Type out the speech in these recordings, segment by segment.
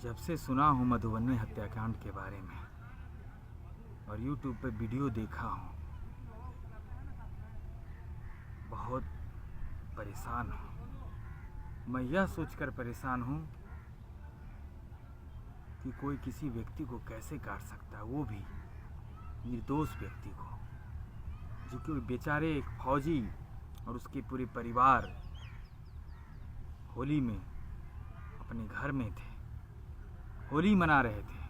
जब से सुना हूँ मधुबनी हत्याकांड के बारे में और YouTube पे वीडियो देखा हूँ, बहुत परेशान हूँ। मैं यह सोचकर परेशान हूँ कि कोई किसी व्यक्ति को कैसे काट सकता है, वो भी निर्दोष व्यक्ति को, जो कि बेचारे एक फौजी और उसके पूरे परिवार होली में अपने घर में थे, होली मना रहे थे।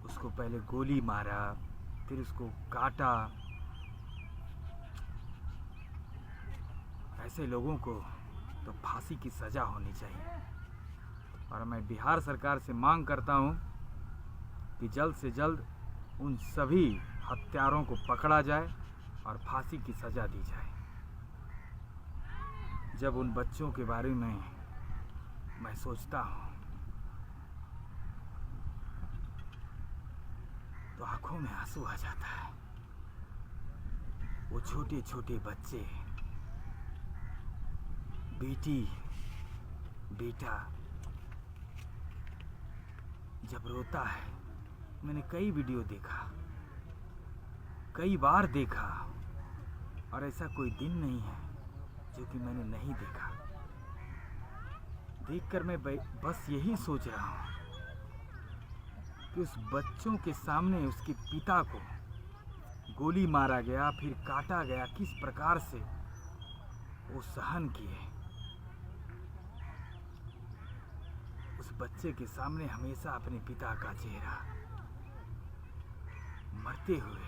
उसको पहले गोली मारा, फिर उसको काटा। ऐसे लोगों को तो फांसी की सज़ा होनी चाहिए। और मैं बिहार सरकार से मांग करता हूं कि जल्द से जल्द उन सभी हत्यारों को पकड़ा जाए और फांसी की सज़ा दी जाए। जब उन बच्चों के बारे में मैं सोचता हूं तो आंखों में आंसू आ जाता है। वो छोटे छोटे बच्चे, बेटी बेटा जब रोता है, मैंने कई वीडियो देखा, कई बार देखा, और ऐसा कोई दिन नहीं है जो कि मैंने नहीं देखा। देखकर मैं बस यही सोच रहा हूँ कि उस बच्चों के सामने उसके पिता को गोली मारा गया, फिर काटा गया, किस प्रकार से वो सहन किए। उस बच्चे के सामने हमेशा अपने पिता का चेहरा, मरते हुए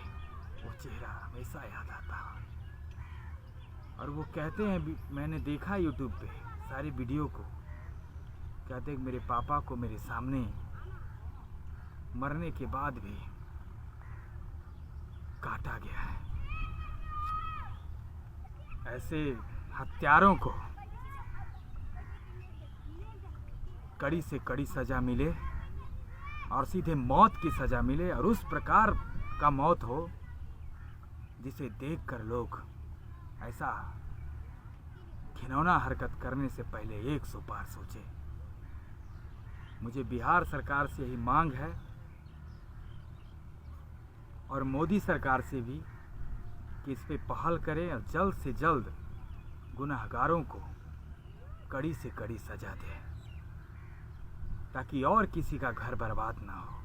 वो चेहरा हमेशा याद आता। और वो कहते हैं, मैंने देखा यूट्यूब पे सारी वीडियो को, कहते हैं कि मेरे पापा को मेरे सामने मरने के बाद भी काटा गया है। ऐसे हत्यारों को कड़ी से कड़ी सजा मिले और सीधे मौत की सजा मिले, और उस प्रकार का मौत हो जिसे देखकर लोग ऐसा घिनौना हरकत करने से पहले 100 बार सोचे। मुझे बिहार सरकार से यही मांग है और मोदी सरकार से भी कि इस पे पहल करें और जल्द से जल्द गुनहगारों को कड़ी से कड़ी सजा दें, ताकि और किसी का घर बर्बाद ना हो।